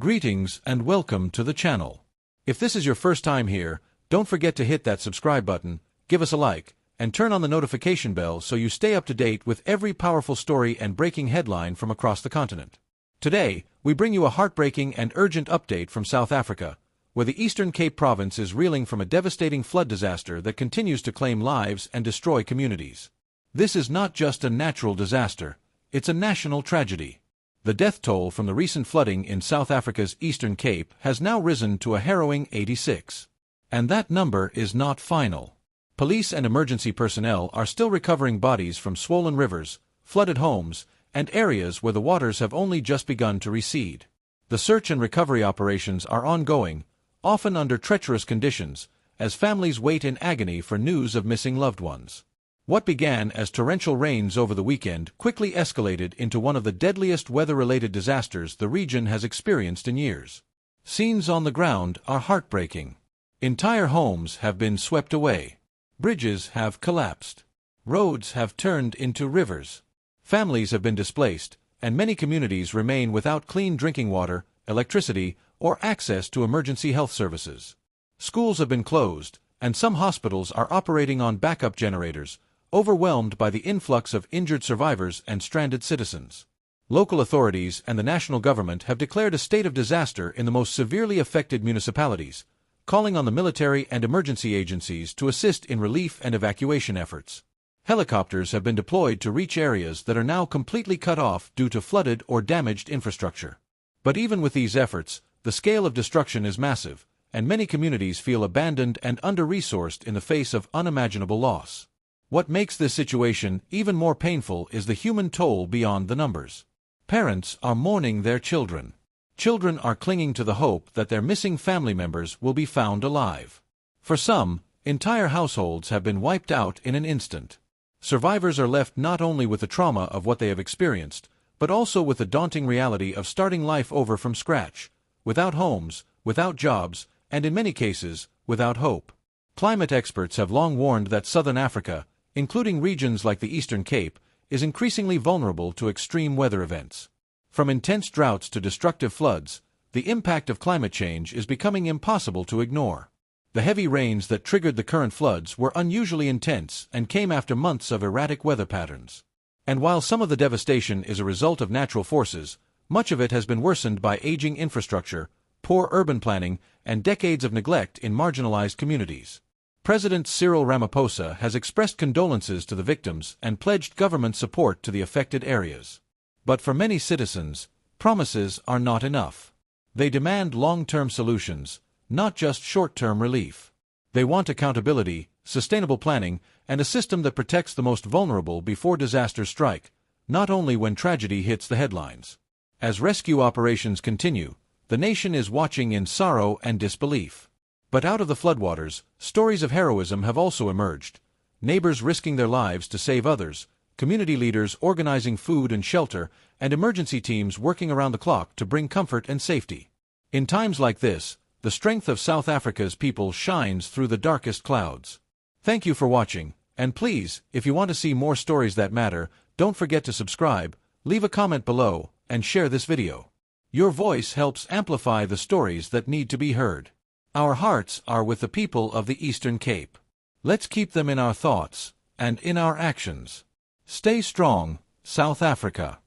Greetings and welcome to the channel. If this is your first time here, don't forget to hit that subscribe button, give us a like, and turn on the notification bell so you stay up to date with every powerful story and breaking headline from across the continent. Today, we bring you a heartbreaking and urgent update from South Africa, where the Eastern Cape province is reeling from a devastating flood disaster that continues to claim lives and destroy communities. This is not just a natural disaster, it's a national tragedy. The death toll from the recent flooding in South Africa's Eastern Cape has now risen to a harrowing 86. And that number is not final. Police and emergency personnel are still recovering bodies from swollen rivers, flooded homes, and areas where the waters have only just begun to recede. The search and recovery operations are ongoing, often under treacherous conditions, as families wait in agony for news of missing loved ones. What began as torrential rains over the weekend quickly escalated into one of the deadliest weather-related disasters the region has experienced in years. Scenes on the ground are heartbreaking. Entire homes have been swept away. Bridges have collapsed. Roads have turned into rivers. Families have been displaced, and many communities remain without clean drinking water, electricity, or access to emergency health services. Schools have been closed, and some hospitals are operating on backup generators, overwhelmed by the influx of injured survivors and stranded citizens. Local authorities and the national government have declared a state of disaster in the most severely affected municipalities, calling on the military and emergency agencies to assist in relief and evacuation efforts. Helicopters have been deployed to reach areas that are now completely cut off due to flooded or damaged infrastructure. But even with these efforts, the scale of destruction is massive, and many communities feel abandoned and under-resourced in the face of unimaginable loss. What makes this situation even more painful is the human toll beyond the numbers. Parents are mourning their children. Children are clinging to the hope that their missing family members will be found alive. For some, entire households have been wiped out in an instant. Survivors are left not only with the trauma of what they have experienced, but also with the daunting reality of starting life over from scratch, without homes, without jobs, and in many cases, without hope. Climate experts have long warned that Southern Africa, including regions like the Eastern Cape, is increasingly vulnerable to extreme weather events. From intense droughts to destructive floods, the impact of climate change is becoming impossible to ignore. The heavy rains that triggered the current floods were unusually intense and came after months of erratic weather patterns. And while some of the devastation is a result of natural forces, much of it has been worsened by aging infrastructure, poor urban planning, and decades of neglect in marginalized communities. President Cyril Ramaphosa has expressed condolences to the victims and pledged government support to the affected areas. But for many citizens, promises are not enough. They demand long-term solutions, not just short-term relief. They want accountability, sustainable planning, and a system that protects the most vulnerable before disasters strike, not only when tragedy hits the headlines. As rescue operations continue, the nation is watching in sorrow and disbelief. But out of the floodwaters, stories of heroism have also emerged. Neighbors risking their lives to save others, community leaders organizing food and shelter, and emergency teams working around the clock to bring comfort and safety. In times like this, the strength of South Africa's people shines through the darkest clouds. Thank you for watching, and please, if you want to see more stories that matter, don't forget to subscribe, leave a comment below, and share this video. Your voice helps amplify the stories that need to be heard. Our hearts are with the people of the Eastern Cape. Let's keep them in our thoughts and in our actions. Stay strong, South Africa.